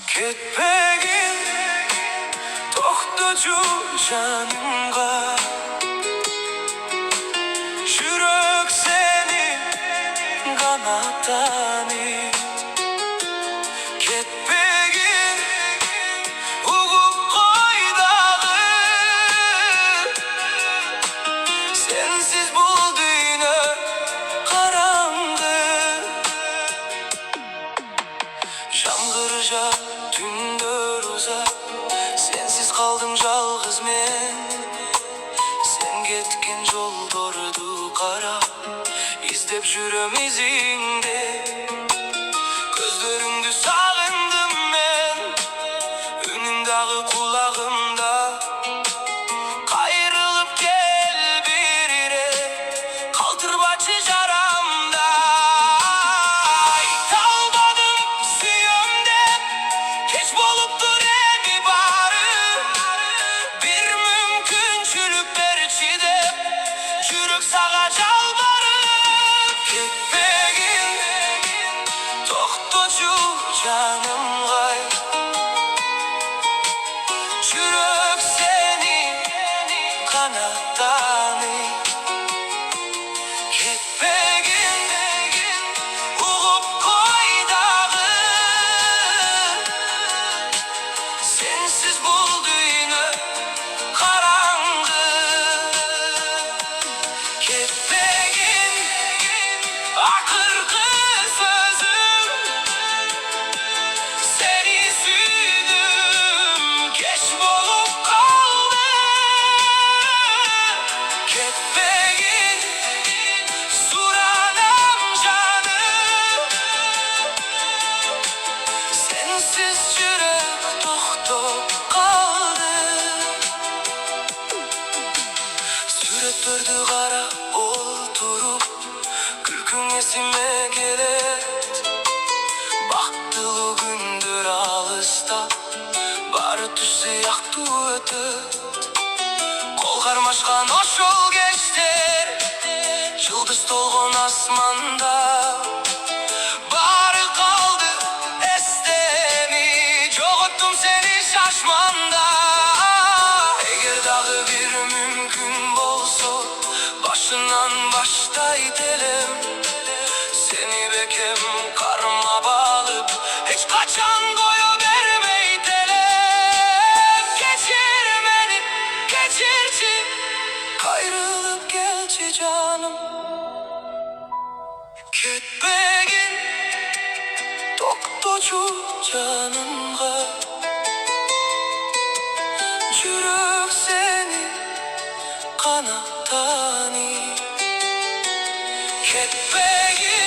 Ketpegin to'xtachu janimga, yurek seni qanotdan it. Ketpegin uğup qo'y dag'i, sensiz bu dünya qarang'i. Yağmur tündür uzak, sensiz kaldım жалғыз men. Sen ketken жолдорду карап, издеп жүрөм изиңди. Көздөрүңдү сагындым мен, үнүң дагы кулагымда. Кайрылып кел бир ирет, калтырбачы жарамда. Айта албадым сүйөм деп, кеч болуптур эми баары. Бир мүмкүнчүлүк берчи деп, жүрөк сага жалбарып. Кетпегин токточу жанымга, жүрөк сени канаттан it. Ketpegin угуп кой дагы, сенсиз бул дүйнө караңгы. Ketpegin акыркы сөзүм, сени сүйдүм, кеч болуп калды. Ketpegin суранам жаным, сенсиз жүрөк токтоп калды. Сүрөттөрдү карап отуруп, күлкүң эсиме келет. Бактылуу күндөр алыста, баары түш сыяктуу өтөт. Кол кармашкан ошол кечтер, жылдыз толгон асманда. Баары калды эстеми, жоготтум сени шашманда. Эгер дагы бир мүмкүн болсо, башынан баштайт элем. Сени бекем кармап алып, эч качан кое бермейт элем. Кечир мени, кечирчи, кайрылып келчи жаным. Кетпегин токточу жанымга, жүрөк сени канаттан it. Ketpegin